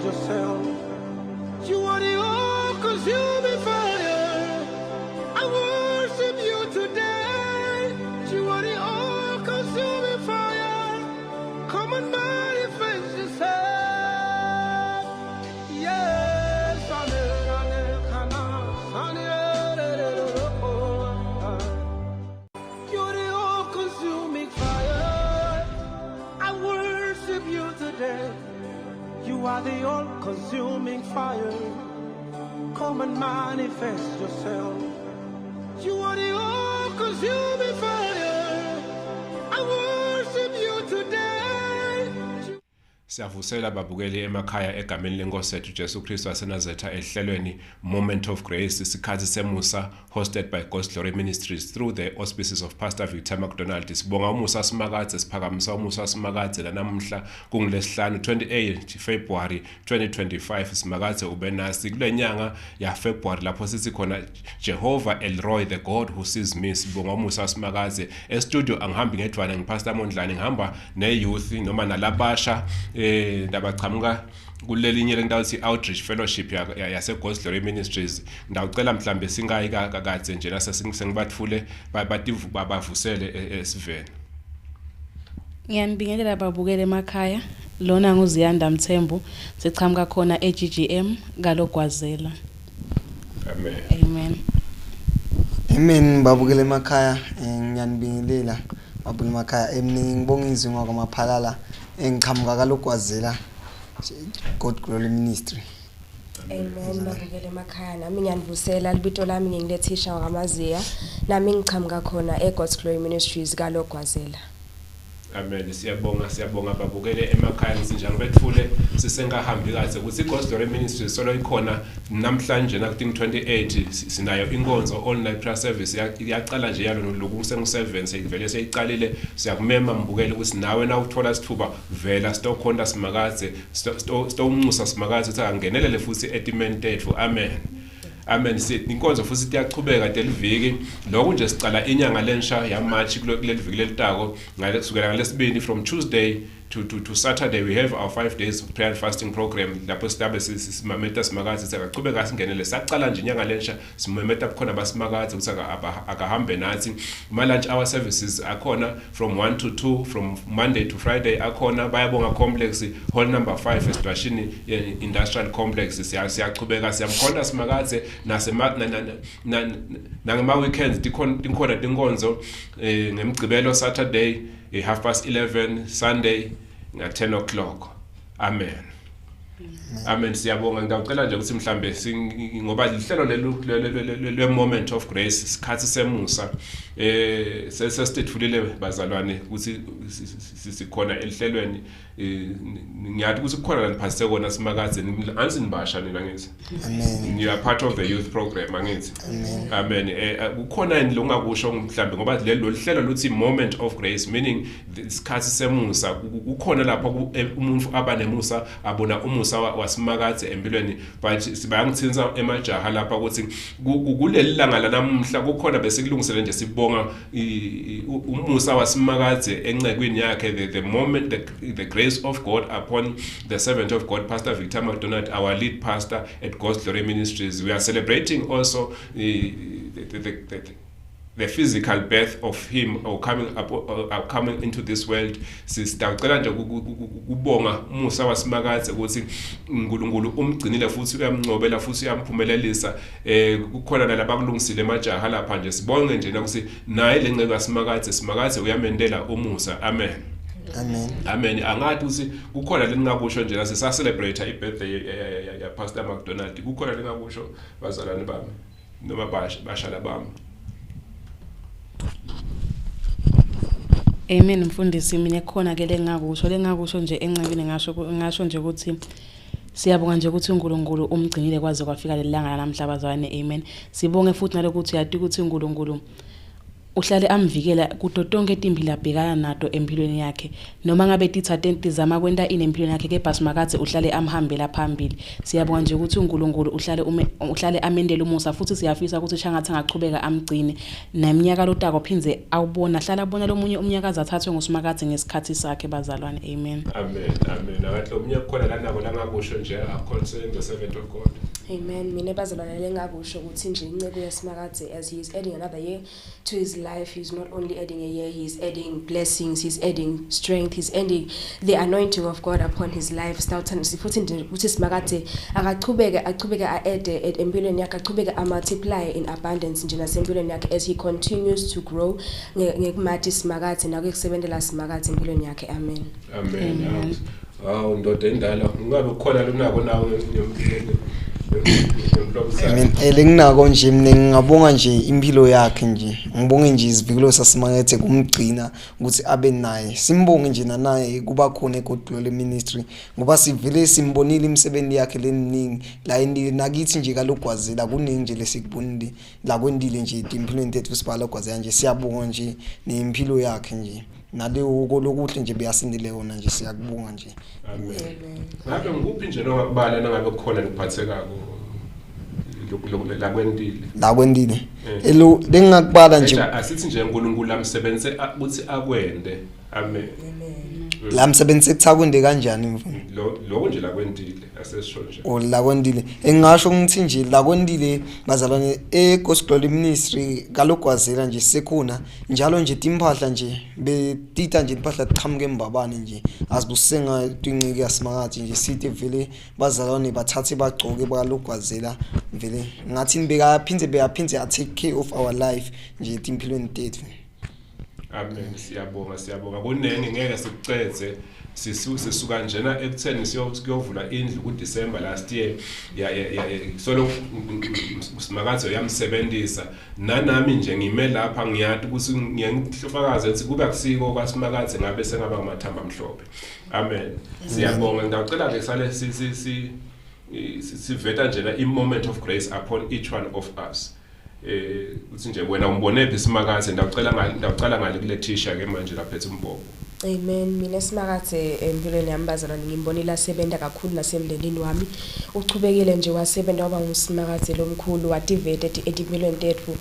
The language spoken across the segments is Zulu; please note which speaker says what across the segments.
Speaker 1: yourself. You are the all-consuming fire. I worship you today. You are the all-consuming fire. Come and manifest yourself. Yes, you're the all-consuming fire. I worship you today. You are the all-consuming fire. Come and manifest yourself. You are the all-consuming fire. I worship you today.
Speaker 2: Siyavusela babukeli emakhaya egameni lenkosi yethu Jesu Kristu waseNazaretha ehlelweni Moment of Grace isikhathi semusa hosted by God's Glory Ministries through the auspices of Pastor Victor McDonald. Sibonga umusa simakadze siphakamisa umusa simakadze namuhla kungilesihlanu 28 February 2025 simakadze ube nasi kule nyanga ya February lapho sithi khona Jehovah Elroy the God who sees me. Sibonga umusa simakadze e-studio angihambi ngedwana ngipastor Mondlane ngihamba ne-youth noma nalabasha ndabaqhamuka kulelinye lendawo ethi Outreach Fellowship yase God's Glory Ministries. Ndawucela mhlambe singayi kakade nje la sengibathule babavusele esiveni.
Speaker 3: Ngiyanibingelela babukele emakhaya. Lona nguZiyanda Mthembu sichamuka khona eGGM kaLogwazela.
Speaker 2: Amen.
Speaker 3: Amen.
Speaker 4: Amen babukele emakhaya ngiyanibingelela babukele emakhaya emningi ngibonga izwi ngokwamaphalala engichamuka kaLogwazela God Glory Ministry.
Speaker 5: Amen babukele emakhaya nami ngiyanibusela libito lami ngingilethesha ngamaziya nami ngichamuka khona eGod's Glory Ministries kaLogwazela.
Speaker 2: Amen. Siyabonga babukele emakhaya sinjalo bethule sisengahambi kahle ukuthi God's Glory Ministries solo ikhona namhlanje na 28 sinayo inkonzo online prayer service iyaqala nje yalo lokhu sengu7 seyivele seyiqalile siyakumema mbukele ukuthi nawe na uthola sithuba vela stokhonda simakadze stowumusa simakadze ukuthi angenelele futhi etimentethu. Amen. Amen. Inkonzo futhi iyachubeka deliviki lokho nje sicala inyanga lensha ya March kuleli viki lelitako ngalesukela ngalesibini from Tuesday to Saturday. We have our 5 days of prayer and fasting program lapho silabe simameta simakadze sakaqhubeka singenele saqala nje inyanga lensha simameta khona basimakadze ukuthi akahambe nathi. Ma lunch hour services akhona from 1 to 2 from Monday to Friday akhona bayabonga complex hall number 5 eStrashini industrial complex siyaqhubeka siyamkhona simakadze nangema weekends dikhona tinkonzo ngemgcibelo Saturday 11:30 Sunday at 10 o'clock. Amen. Amen. Siyabonga ngicela nje ukuthi mhlambe ngoba lihlelo le moment of grace isikhathi semusa sesithulile bazalwane ukuthi sikhona elihlelweni ngiyathi ukuthi kukhona la niphasise kona simakadze ansi nibasha nina ngithi.
Speaker 4: Amen.
Speaker 2: You are part of the youth program angithi. Amen. Kukhona ini longakusho mhlambe ngoba lelo lihlelo luthi moment of grace meaning isikhathi semusa kukhona lapha umuntu abanemusa abona umusa wasimakadze empilweni but sibayangithinza emajaha lapha ukuthi kuleli langa lanamhla kukhona bese kulungisele nje sibonga umusa wasimakadze encekwini yakhe the moment the grace of God upon the servant of God Pastor Victor McDonald, our lead pastor at God's Glory Ministries. We are celebrating also the physical birth of him or coming into this world. Sisicela nje kubonga umusa wasimakadze ukuthi uNkulunkulu umgcinile futhi uyamncobela futhi uyamphumelelisa kukhona nalabakulungisile emajaha lapha nje sibonge nje ukuthi naye lenceke wasimakadze uyamendela umusa. Amen.
Speaker 4: Amen.
Speaker 2: Amen. Angathi ukuthi kukhona leningakusho nje la sisa celebrate ibirthday ya Pastor McDonald. Kukhona leningakusho bazalwane bami noma bashala bami.
Speaker 3: Amen mfundisi mina khona ke lengakusho nje encebini ngasho nje ukuthi siyabonga nje ukuthi uNkulunkulu umgcinile kwaze kwafika lelanga namhla bazalwane. Amen. Sibonge futhi nalokuthi yati ukuthi uNkulunkulu uhlale amvikela kuto tonke etimpilo abhekana nato empilweni yakhe noma ngabe tithatenti zama kwenta inempilweni yakhe kepha simakathe uhlale amhambela phambili. Siyabonga nje ukuthi uNkulunkulu uhlale amendele umusa futhi siyafisa ukuthi shangathi angachubeka amgcine neminyaka lotako phinze awubona hlala abona lomunye umnyakazi athathwe ngusimakathe ngesikhathi sakhe bazalwane. Amen.
Speaker 2: Amen. Abathi omunye kukhona lanako langakusho nje concern the servant of God.
Speaker 5: Amen. Mina bazalwane lengakusho ukuthi nje inceke yesimakathe as he is adding another year to his life, he's not only adding a year, he's adding blessings, he's adding strength, he's adding the anointing of God upon his life. Sifuthi nje ukuthi simakathe akachubeke add empilweni yakhe, achubeke multiply in abundance nje nasempilweni yakhe as he continues to grow ngekumathi simakathe nakukusebenzela simakathe empilweni yakhe. Amen.
Speaker 2: Amen. Wow, ndoda endala ungabe khona lonako nawe
Speaker 4: Amen. Elinginako nje mina ngingabonga nje impilo yakhe nje. Ngibonge nje izivikelo sasimakethe kumgcina ukuthi abe naye. Simbonge nje naye kuba khona eGodGlory Ministry ngoba sivele simbonile imisebenzi yakhe leningi la indile nakithi nje kalogwazela kuningi nje lesikubonile la kwendile nje impilweni tethu sibhala gwazela nje. Siyabonga nje nempilo yakhe nje. Naleyo lokuhle nje beyasindile yona nje siyakubonga nje.
Speaker 2: Amen. Ngabe ngikuphi nje nongakubala nangabe kukhona likuphathekako la kwendile elo lengakubala nje asithi nje uNkulunkulu amsebenze ukuthi akwende. Amen.
Speaker 4: La msebenzi ekuthakwende kanjani mfuni
Speaker 2: lokho nje la kwendile asesisho nje
Speaker 4: la kwendile engasho ngithi nje la kwendile bazalwane eGodGlory Ministry kalogwazela nje sekhona njalo nje timpahla nje betita nje impahla tichamuke embabane nje asibusenga twinqike yasimakathe nje sithi vele bazalwane bathathe bagcoke balogwazela vele ngathi nibeka phindze take care of our life nje impilweni tethu.
Speaker 2: Amen. Siyabonga kunenge ngeke sikuceze sisuka njena ekutheni siyovula indlu kuDecember last year solo simakathe yamsebenzisa nanami nje ngime lapha ngiyathi ukuthi ngiyahlofakaza ukuthi kuba kusiko kwasimakathe ngabe sengaba ngamathamba amhlophe. Amen. Siyabonga ngicela ke sale siveta njena i-moment of grace upon each one of us. Uthi nje wena umbone phi simakathe ndawucala ngale kule t-shirt ke manje laphethe umbobo.
Speaker 5: Amen. Mina simakathe empilweni yami bazalwane ngimbonile asebenza kakhulu nasemndenini wami. Uchubekile nje wasebenza waba ngusimakathe lomkhulu wativete empilweni tethu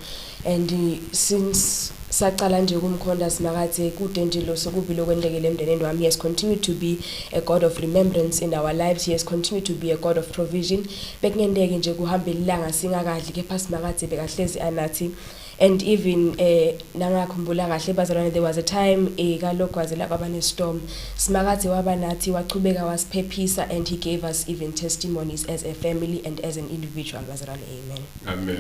Speaker 5: and since saqala nje kumkhonda simakathe kude nje lo sokuvile kwendekele emndenini wami. He has continued to be a God of remembrance in our lives. He has continued to be a God of provision. Bekungendeke nje kuhamba ilanga singakadli kepha simakathe bekahlezi anathi. And even nangakhumbula kahle bazalwane there was a time kalogwazela kwaba nestorm simakathe waba nathi wachubeka wasiphephisa and he gave us even testimonies as a family and as an individual bazalwane. Amen.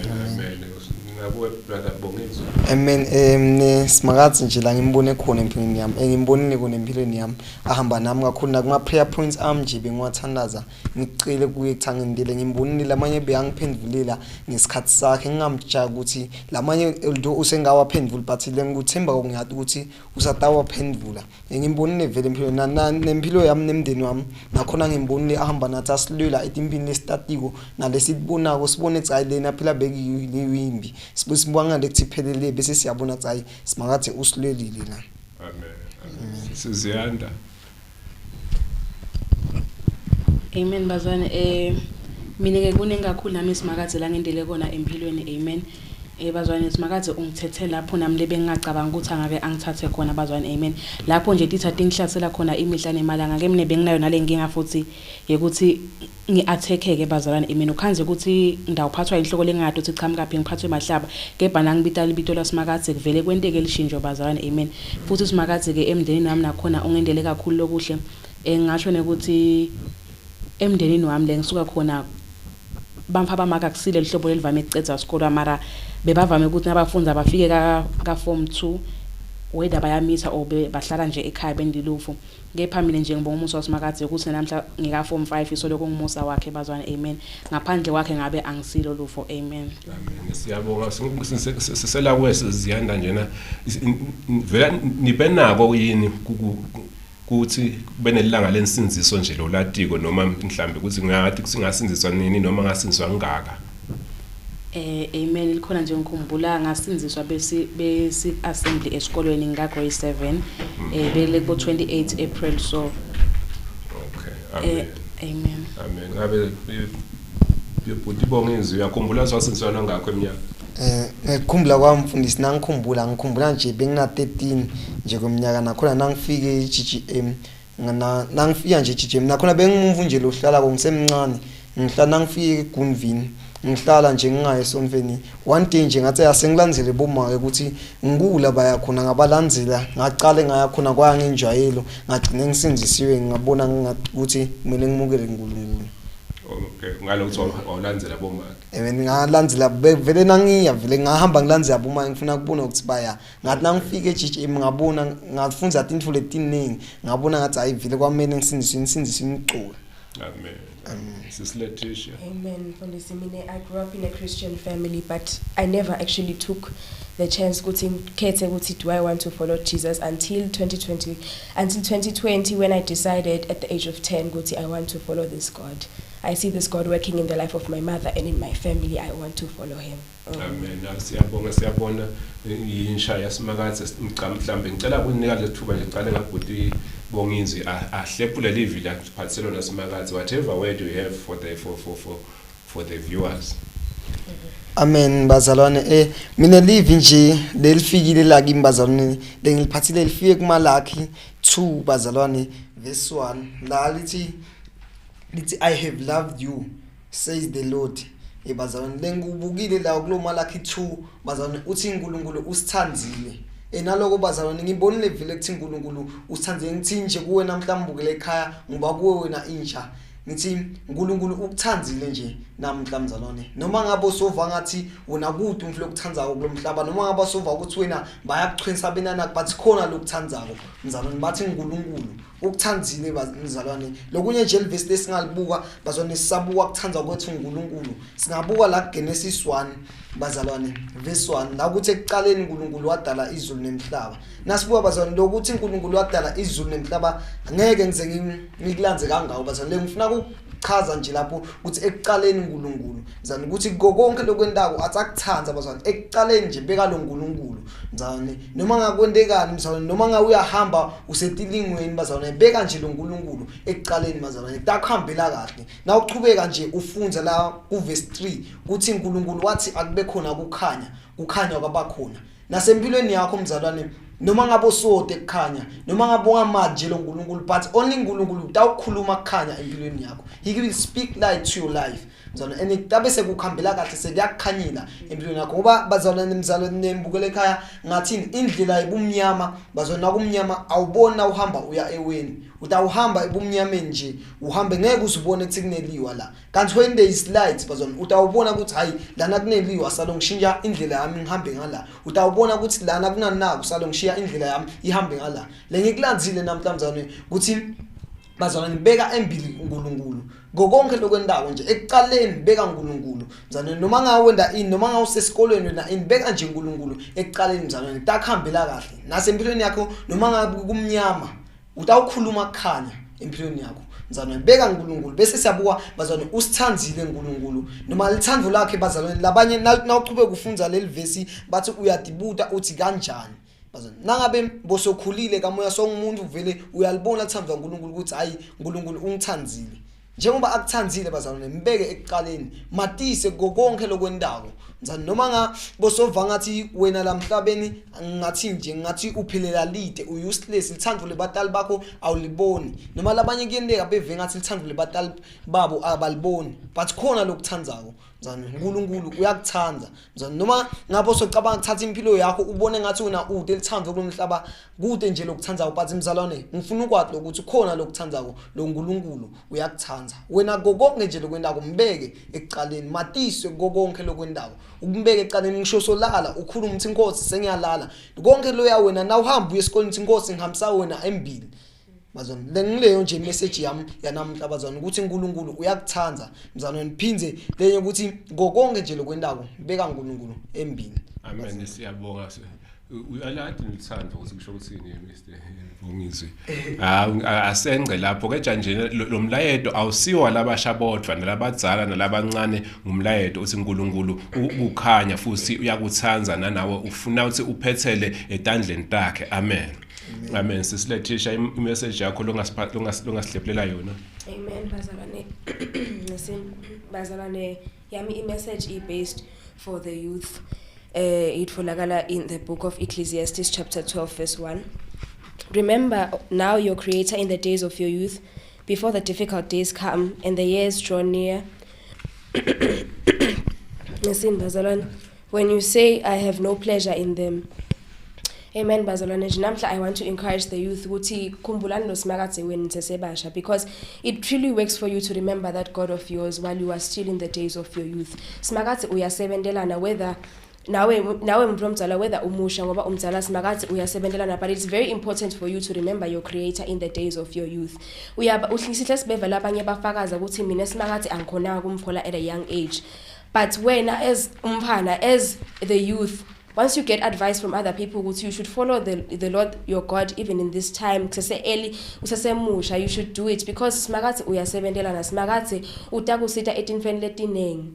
Speaker 2: Ngabuwe brother Bongezo.
Speaker 4: Amen. Simakathe nje la ngimbone khona empilweni yami ngimbonile khona empilweni yami ahamba nami kakhulu nakuma prayer points ami nje bengiwathandaza ngicile kuye ekuthangeni ndile ngimbonile lamanye beyangiphendulela ngesikhathi sakhe ngingamjaka ukuthi lamanye although usengawaphendula but lengikuthemba ngokungathi ukuthi usatawaphendula. Ngimbonile vele empilweni nempilo yami nemndeni wami nakhona ngimbonile ahamba nathi asilwela etimpini lestatiko nalesibonako sibone ecayi lena phela bekuyimbi sibonga lekuthi phelele bese siyabona ukuthi simakathe usilwelile la.
Speaker 2: Amen. Siziyanda.
Speaker 3: Amen bazalwane. Mina ke kuningi kakhulu nami simakathe la ngendele kona empilweni. Amen. Bazalwane simakathe ungithethe lapho nami lebe ngingacabanga ukuthi angake angithathe khona bazalwane. Amen. Lapho nje tithathe ngihlasela khona imihla nemalanga ke mina benginayo nale nginga futhi yekuthi ngiathekeke bazalwane. Amen. Ukhanze ukuthi ndawuphathwa inhloko lengadi uthi chamuka phi ngiphathwe mahlaba kepha nangibita libito lasimakathe kuvele kwenteke lishinjo bazalwane. Amen. Futhi simakathe ke emndenini wami nakhona ungendele kakhulu lokuhle. Ngisho ukuthi emndenini wami le ngisuka khona bamfa bamaka kusile lihlobo lelivame ecedza isikole mara bebavame ukuthi nabafundi abafike ka form 2 whether bayamitha or bahlala nje ekhaya bendilufu. Kepha mina nje ngibonga umusa wasimakathe ukuthi namhla ngika form 5 isolo ngumusa wakhe bazwane. Amen. Ngaphandle kwakhe ngabe angisilo lufo. Amen.
Speaker 2: Amen. Siyabonga sisela kwesiziyanda njena vela nibenako yini kuthi benelanga lensinziso nje lo latiko noma mhlambe ukuthi ngathi singasinziswa nini noma ngasinziswa ngaka.
Speaker 3: Amen likhona nje ngikhumbula ngasinziswa besi assembly esikolweni ngika grade 7 bele ko 28 April so
Speaker 2: okay
Speaker 3: amen
Speaker 2: ngabe yebhuti bongizwe uyakhumbula swasinziswa ngakho eminyaka
Speaker 4: ngikhumbula kwami mfundisi ngikhumbula nje bengina 13 nje kweminyaka nakhona nangifike eGGM nangifika nje eGGM nakhona bengimumvu nje lohlala kongisemncane ngihlala nangifike eGunvini ngihlala nje ngingaye esonfeni one day nje ngathi asengilandzele bomake ukuthi ngikula baya khona ngabalandzela ngaqale ngaya khona kwaya ngenjwayelo ngagcine ngisinzisiwe ngabona ngathi ukuthi kumele ngimukele uNkulunkulu.
Speaker 2: Okay ngalokho awulandzela bomake
Speaker 4: ngalandzela vele nangiya vele ngahamba ngilandzela bomake ngifuna kubona ukuthi baya ngathi nangifike eGGM ngabona ngafunza intfo letiningi ngabona ngathi hayi vele kwamele ngisinziswe umculo.
Speaker 2: Amen. Sister Letitia.
Speaker 5: Amen. I grew up in a Christian family, but I never actually took the chance do I want to follow Jesus until 2020 when I decided at the age of 10 I want to follow this God. I see this God working in the life of my mother and in my family. I want to follow him.
Speaker 2: Amen. Siyabona insha yasimakazi mhlambe ngicela ukunika lethuba nje qale ngabhuti bongizwe ahlepule live la kuphathiselo nasimakazi whatever word you have for the viewers.
Speaker 4: Amen bazalwane mina live nje lelifikile la kimi bazalwane lengiliphathile lifike kuMalaki 2 bazalwane verse 1 la lithi I have loved you says the Lord. Bazalwane lengubukile la kulo Malaki 2 bazalwane uthi uNkulunkulu usithandile naloko bazalwane ngibonile vele ukuthi uNkulunkulu usithandile ngithi nje kuwe namhlanje bukele ekhaya ngoba kuwe wena insha ngithi uNkulunkulu ukuthandile nje namhla mzalwane noma ngabe sova ngathi wena kude umfile ukuthandzako kulomhlaba noma ngabe sova ukuthi wena bayakuchwensa benana but khona lokuthandzako mzalwane bathi uNkulunkulu ukuthandile bazalwane lokunye nje livesi lesingalibuka bazalwane sisabuka kuthandza kwethu uNkulunkulu singabuka la Genesis 1 bazalwane verse 1 la ukuthi ekuqaleni uNkulunkulu wadala izulu nemhlaba nasibuka bazalwane lokuthi uNkulunkulu wadala izulu nemhlaba ngeke ngize ngikulanze kangawo bazalwane ngifuna ukuchaza nje lapho ukuthi ekuqaleni uNkulunkulu mzalwane ukuthi konke lokwendako atsakuthanza bazalwane ekuqaleni nje beka lo uNkulunkulu mzalwane noma ngakwendekani mzalwane noma nga uyahamba usetilingweni bazalwane beka nje lo uNkulunkulu ekuqaleni bazalwane takuhambela kahle na uqhubeka nje ufunza la ku verse 3 ukuthi uNkulunkulu wathi akube khona kukhanya kwabakhona nasempilweni yakho mzalwane noma ngabe usode ekukhanya noma ngabe ungamanje lo uNkulunkulu but only uNkulunkulu utawukhuluma kukhanya empilweni yakho he will speak light to your life mzalwane and tabe sekukhambela kahle sekuyakhanyila empilweni yakho ngoba bazalwane mzalwane nembukele ekhaya ngathini indlela ibumnyama bazalwane nakumnyama awubona uhamba uya eweni utawuhamba ebumnyameni nje uhambe ngeke uzubone ukuthi kuneliwa la kanti when there is light bazalwane utawubona ukuthi hayi lana kuneliwa salo ngishintsha indlela yami ngihambe ngala utawubona ukuthi lana kunanako salo ngishiya indlela yami ihambe ngala lengikulandzile namhlanje ukuthi bazalwane beka embili uNkulunkulu ngokonke lokwendako nje ekuqaleni beka uNkulunkulu mzalwane noma ngawenda noma ngawusesikolweni wena beka nje uNkulunkulu ekuqaleni mzalwane takuhambela kahle nasempilweni yakho noma ngabe kumnyama utawukhuluma kukhanya empilweni yakho mzalwane beka uNkulunkulu bese siyabuka bazalwane usithandzile uNkulunkulu noma lithandvo lakhe bazalwane labanye nawuqhubeka kufunza leli verse bathi uyadibuta uthi kanjani bazalwane nangabe bosokhulile kamoya songumuntu vele uyalibona lithandwa uNkulunkulu ukuthi hayi uNkulunkulu ungithandzile njengoba akuthandzile bazalwane mbeke ekuqaleni matise konke lokwendako mzalwane noma nga bosova ngathi wena la emhlabeni ngathi uphilela lide useless lithandvo lebatali bakho awuliboni noma labanye kuyendeka beve ngathi lithandvo lebatali babo abaliboni but khona lokuthandzako mzalwane uNkulunkulu uyakuthandza mzalwane noma ngabe socabanga ukuthatha impilo yakho ubone ngathi una ude lithandvo kulomhlaba kude nje lokuthandza but mzalwane ngifuna ukwazi ukuthi khona lokuthandzako lo uNkulunkulu uyakuthandza wena konke nje lokwendako mbeke ekuqaleni matiswe konke lokwendako ukumbeke ekuqaleni ngisho solala ukhuluma ukuthi inkosi sengiyalala konke lo ya wena na uhamba uye esikoleni ukuthi inkosi ngihambisa wena embili bazalwane lengileyo nje message yami yanamhla bazalwane ukuthi uNkulunkulu uyakuthandza mzalwane niphinze lenye ukuthi konke nje lokwendako beka uNkulunkulu embili.
Speaker 2: Amen siyabonga uyalati nilithanda ukuthi kusho ukuthini Mr Vungizwe asengce lapho ke nje lo mlayeto awusiwa labasha bodwa nalabadzala nalabancane ngumlayeto uthi uNkulunkulu ukukhanya futhi uyakuthanza nanawe ufuna ukuthi uphethele etandleni takhe amen amen sisilethisha imessage yakho longasihleplela yona
Speaker 5: amen bazalwane bazalwane yami imessage based for the youth itfolakala in the book of Ecclesiastes chapter 12 verse 1. Remember now your creator in the days of your youth, before the difficult days come and the years draw near. Listen, bazalwane, when you say I have no pleasure in them. Amen bazalwane namhla I want to encourage the youth ukuthi khumbulani loSimakade wenu nisesebasha because it really works for you to remember that God of yours while you are still in the days of your youth. Simakade uyasebendelana whether nawe umuntu omdala whether umusha ngoba umdala Simakade uyasebendelana but it's very important for you to remember your creator in the days of your youth. Uhlisihle sibeve labanye bafakaza ukuthi mina Simakade angikhona kumfola at a young age but wena as umphana as the youth once you get advice from other people you should follow the Lord your God even in this time kusese early usasemusha you should do it because Simakade uyasebendelana Simakade utakusita etinfeni letinengi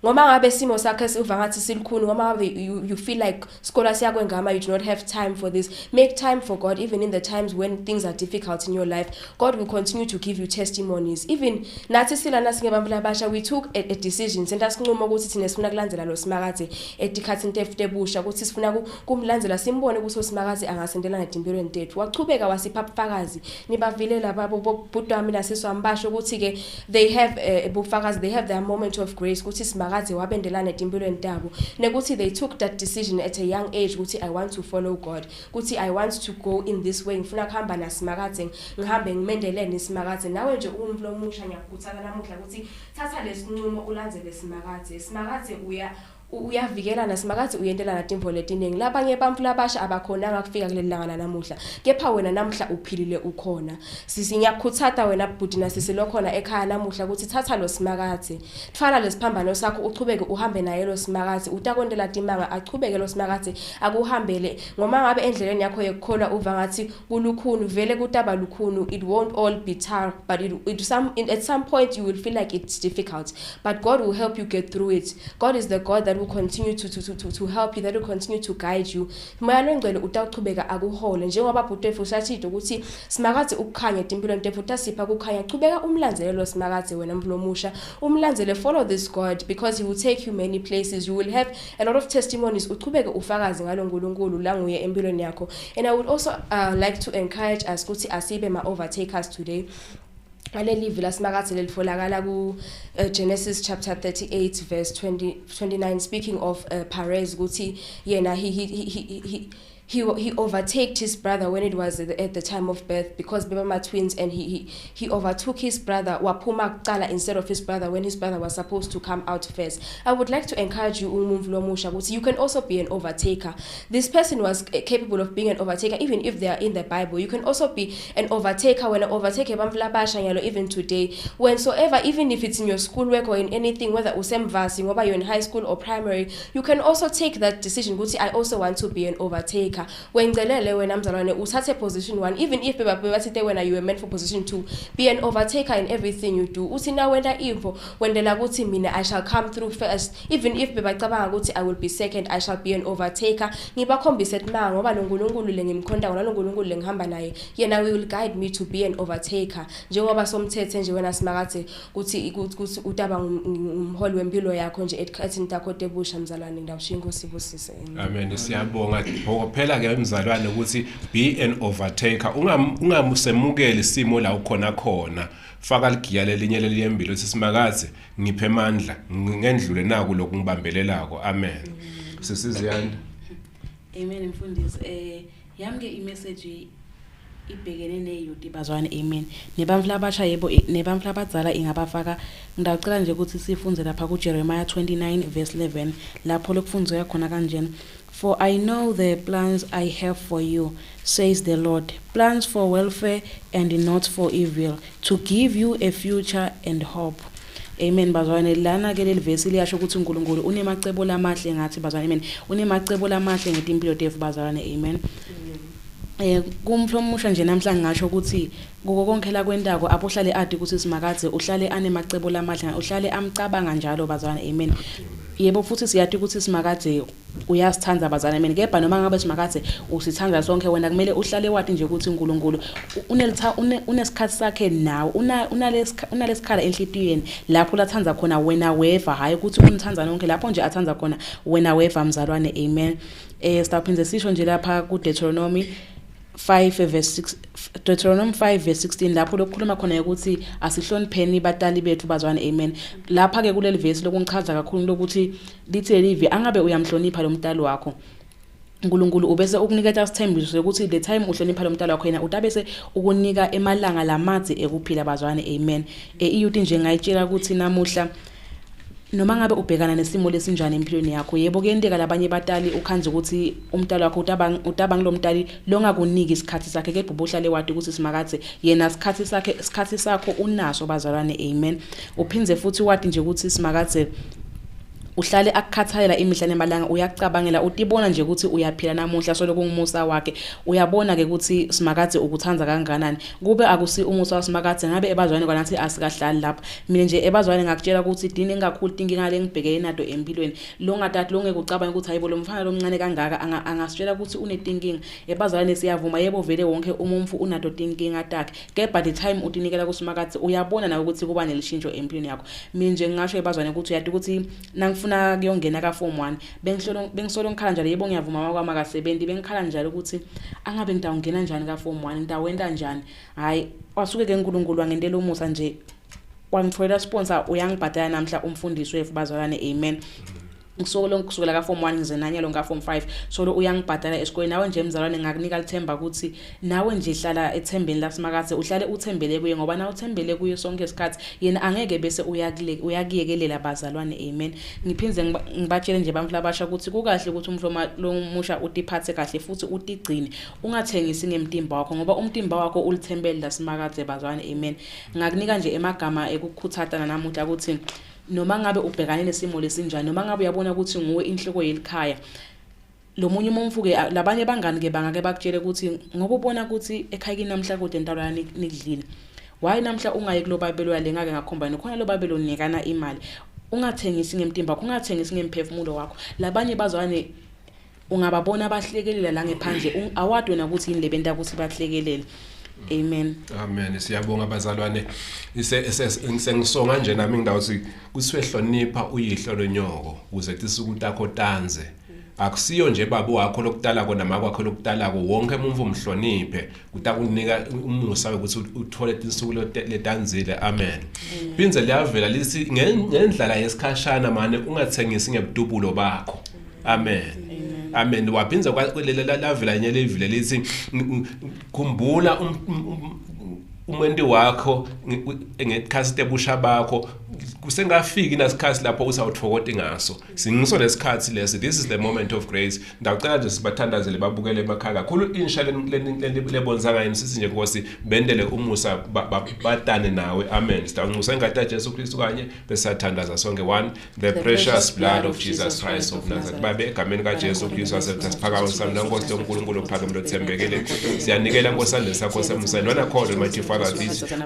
Speaker 5: ngoma ngabe simo sakhe siva ngathi silikhulu ngoma ngabe you feel like skola siyakwe ngama you do not have time for this make time for God even in the times when things are difficult in your life God will continue to give you testimonies even nathi silana singebambula abasha we took a decision senta sinquma ukuthi thina sifuna kulandzela lo Simakade etikhathi intefutebusha ukuthi sifuna kumlandzela simbone ukuthi Simakade angasendelana etimpilweni tethu wachubeka wasipha ubufakazi nibavilela babo butwa mina siswambasho ukuthi ke they have ubufakazi they have their moment of grace ukuthi Simakade wabendelana etimpilweni tabo nekuthi they took that decision at a young age ukuthi I want to follow God ukuthi I want to go in this way ngifuna kuhamba na Simakade ngihambe ngimendelene Simakade nawe nje umuntu lomusha ngiyakukhuthala namuhla ukuthi thatha lesinqumo ulandzele Simakade uyavikelana Simakade uyendelana timvo letiningi labanye bamfu labasha abakhonanga kufika kulelanga namuhla kepha wena namhla uphilile ukhona sisinyakukhuthatha wena bhudina sisilokhona ekhaya namuhla ukuthi thatha lo Simakade thwala lesiphambano sakho uchubeke uhambe naye lo Simakade utakondela timanga achubeke lo Simakade akuhambele ngoma ngabe endleleni yakho yekukholwa uva ngathi kulukhuni vele kutaba lukhuni it won't all be tar but at some point you will feel like it's difficult but God will help you get through it. God is the God that will continue to help you, that will continue to guide you. Moya longcwele utaqhubeka akuhole njengoba bhutefu sathi ukuthi Simakade ukukhanya etimpilweni tethu tasipha ukukhanya qhubeka umlandzele lo Simakade wena mlomusha umlandzele follow this God because he will take you many places you will have a lot of testimonies uqhubeke ufakazi ngalo uNkulunkulu la nguye empilweni yakho and I would also like to encourage us ukuthi asibe ma overtakers today. Alelivi la Simakade lelifolakala ku Genesis chapter 38 verse 29 speaking of Perez ukuthi yena he overtaked his brother when it was at the time of birth because bebama twins and he overtook his brother waphuma kuqala instead of his brother when his brother was supposed to come out first. I would like to encourage you umuntu lomusha ukuthi you can also be an overtaker. This person was capable of being an overtaker even if they are in the Bible. You can also be an overtaker when an overtaker bamflabasha nyalo even today whensoever even if it's in your schoolwork or in anything whether usemvasi ngoba you're in high school or primary you can also take that decision ukuthi I also want to be an overtaker. Wenzelele wena mzalwane uthathe position 1 even if bebathi wena you were meant for position 2 be an overtaker in everything you do uthi na wenda info wendela ukuthi mina I shall come through first even if bebacabanga ukuthi I will be second I shall be an overtaker ngibakhombise etimanga ngoba lo uNkulunkulu lengimkhonda ngalo uNkulunkulu lengihamba naye yena will guide me to be an overtaker njengoba somthethe nje wena Simakade ukuthi utaba umholi wempilo yakho nje etikhathini takho tebusha mzalwane ngawushiya inkosi ibusise
Speaker 2: amen siyabonga phela ke mzalwane ukuthi be an overtaker ungamusemukele isimo la ukhona khona faka ligiya lelinye leliyembili uthi Simakade ngiphe amandla ngendlule naku lokungibambelelako amen sisiziyanda
Speaker 3: amen mfundisi yamke imessage ibhekene neyouth bazwane amen nebamfla abasha yebo nebamfla abadzala ingabafaka ngidacela nje ukuthi sifunze lapha ku Jeremiah 29 verse 11 lapho lokufunzwa khona kanjena for I know the plans I have for you says the Lord plans for welfare and not for evil to give you a future and hope Amen bazwane lana ke leli verse liyasho ukuthi uNkulunkulu unemacebo lamahle ngathi bazwane amen unemacebo lamahle ngetimpilo tethu bazwane amen kumhlomusha nje namhlanje ngasho ukuthi kuko konke la kwentako apho uhlale adi ukuthi simakadze uhlale anemacebo lamahle uhlale amcabanga njalo bazwane amen yebo futhi siyathi ukuthi simakadze uyasithanda bazane mina kepha noma ngabe simakadze usithanda sonke wena kumele uhlale wathi nje ukuthi uNkulunkulu unesikhathi sakhe nawe unalesikhala enhlitiyweni lapho lathanza khona wena weva hayi ukuthi unithanza nonke lapho nje athanza khona wena weva mzalwane amen sitaphinze sisho nje lapha ku Deuteronomy 5 verse 6 Deuteronomy 5 verse 16 lapho lokukhuluma khona ukuthi asihlonipheni batali bethu bazwane amen lapha ke kuleli verse lokungichaza kakhulu lokuthi lithi livi angabe uyamhlonipha lo mtali wakho uNkulunkulu ubese ukunikeza isithembiso sokuthi the time uhlonipha lo mtali wakho yena utabese ukunika emalanga lamadzi ekuphila bazwane amen iyuthi nje ngayitshela ukuthi namuhla noma ngabe ubhekana nesimo lesinjani empilweni yakho yebo kuyenteka labanye batali ukhanze ukuthi umntali wakho utabanga lo mtali longakuniki isikhathi sakhe kepha ubuhlale wadi ukuthi simakadze yena isikhathi sakho unaso bazalwane amen uphinze futhi wadi nje ukuthi simakadze uhlale akukhathalela imihla nemalanga uyacabangela utibona nje ukuthi uyaphila namuhla solo kungumusa wakhe uyabona ke ukuthi simakadze ukuthanza kanganani kube akusi umusa wasimakadze ngabe ebazwane kwanathi asikahlali lapha mina nje ebazwane ngakutshela ukuthi dini engakhulu inkinga lengibhekene nato empilweni longatati longe kucabanga ukuthi hayibo lo mfana lomncane kangaka angasitshela ukuthi unetinkinga ebazwane siyavuma yebo vele wonke umumfu unato tinkinga takhe kepha the time utinikela kusimakadze uyabona nawe ukuthi kuba nelishintsho empilweni yakho mina nje ngisho ebazwane ukuthi uyati ukuthi nangifuna kuyongena ka form 1 bengisolo ngikhala njalo yebo ngiyavuma makwama ka 70 bengikhala njalo ukuthi angabe ngidawungena njani ka form 1 ngidawenda njani hayi wasuke ke uNkulunkulu wangendela umusa nje wangithola sponsor uyangibhadala namhla umfundisi wethu bazalwane amen ngisolo kusukela ka form 1 ngize nanyalo nga form 5 solo uyangibhadala esikoleni nawe nje mzalwane ngakunika lithemba ukuthi nawe nje hlala ethembeni lasimakathe uhlale uthembele kuye ngoba na uthembele kuye sonke isikhathi yena angeke bese uyakiyekelela bazalwane amen ngiphinze ngibatshele nje bamfla abasha ukuthi kukahle ukuthi umfloma lo musha utiphathe kahle futhi utigcine ungathengisi ngemtimba wakho ngoba umtimba wakho ulithembele lasimakathe bazalwane amen ngakunika nje emagama ekukhuthathana namuhla ukuthi noma ngabe ubhekane nesimo lesinjani noma ngabe uyabona ukuthi nguwe inhloko yelikhaya lo munye umfuke labanye bangani ke bangake bakutshele ukuthi ngoba ubona ukuthi ekhaya namhla kude entalo nikudlile why namhla ungayi kulo babelo yale ngake ngakhomba khona lo babelo unikana imali ungathengisi ngemtimba wakho ungathengisi ngemphefumulo wakho labanye bazwane ungababona abahlekelela la ngephandle awadi wena ukuthi yini lebenta ukuthi bahlekelele amen
Speaker 2: amen siyabonga bazalwane sengisonga nje nami ngidawuthi kusihlonipha uyihlo lonyoko ukuze tisuku takho tanze akusiyo nje baba wakho lokudala kona makwakho lokudala ko wonke umuntu umhloniphe kutakunika umusa ukuthi uthole tisuku letanzile amen binze liyavela lisi ngendlela yesikhashana manje ungathengisi ngebudubulo bakho amen amen waphinza kwalela vela nyele ivile lithi khumbula umuntu wakho ngekhasite busha bakho kusengafiki nasikhathi lapho usawuthokota ngaso singiso lesikhathi lesi this is the moment of grace ndacela nje sibathandazele babukele emakhaya kakhulu insha lebonzanga yini sisi nje Nkosi bendele umusa batane nawe amen sitanxusa ngata Jesu Kristu kanye besathandaza sonke one the precious blood of Jesus Christ of Nazareth babe egameni kaJesu Kristu asesiphakayo samna Nkosi uNkulunkulu phakeme lothembekele siyanikela nkosandle sakho semusani wena call mighty Father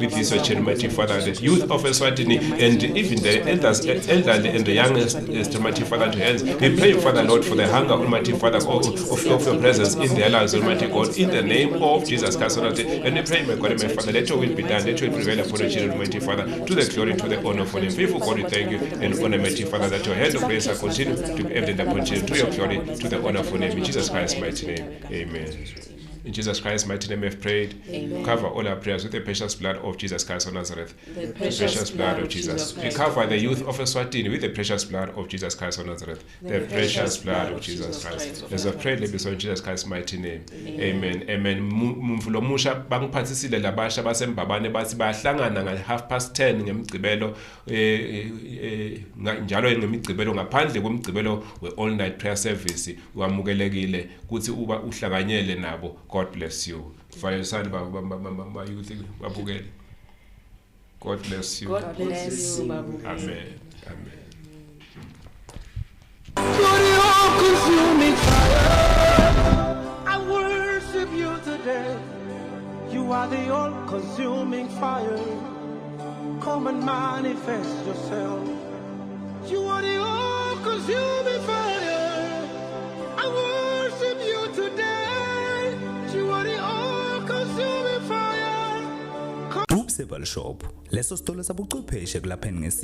Speaker 2: with this church mighty Father the youth of Eswatini and even the elderly and the youngest mighty Father to hands we pray Father Lord for the hunger Almighty Father of your presence in their lives Almighty God in the name of Jesus Christ and we pray my God my Father let your will be done let your will prevail upon the children Almighty Father to the glory to the honor for the faithful God we thank you and honor mighty Father that your hand of grace will continue to be evident upon children to your glory to the honor for name in Jesus Christ's mighty name amen. In Jesus Christ's mighty name we have prayed. Amen. Cover all our prayers with the precious blood of Jesus Christ of Nazareth. The precious blood of Jesus. We cover the youth of Eswatini with the precious blood of Jesus Christ of Nazareth. The precious blood of Jesus Christ. As I pray, let me in Jesus Christ's mighty name. Amen. Amen. Mumfulo musha bangiphathisile labasha basembabane bathi bahlangana nga 10:30 ngemigcibelo njalo ngemigcibelo ngaphandle kwemigcibelo we all night prayer service wamukelekile kuthi uba uhlanganyele nabo. God bless you. Fire son, my youth, babukele. God bless you.
Speaker 3: God bless you, Babu.
Speaker 2: Amen. Amen.
Speaker 1: You're the all-consuming fire. I worship you today. You are the all-consuming fire. Come and manifest yourself. You are the all-consuming fire. I worship you today. You are the all-consuming fire.
Speaker 6: Group Seval Shop, leso sitolo sabuchwepheshe kulapheni ngesi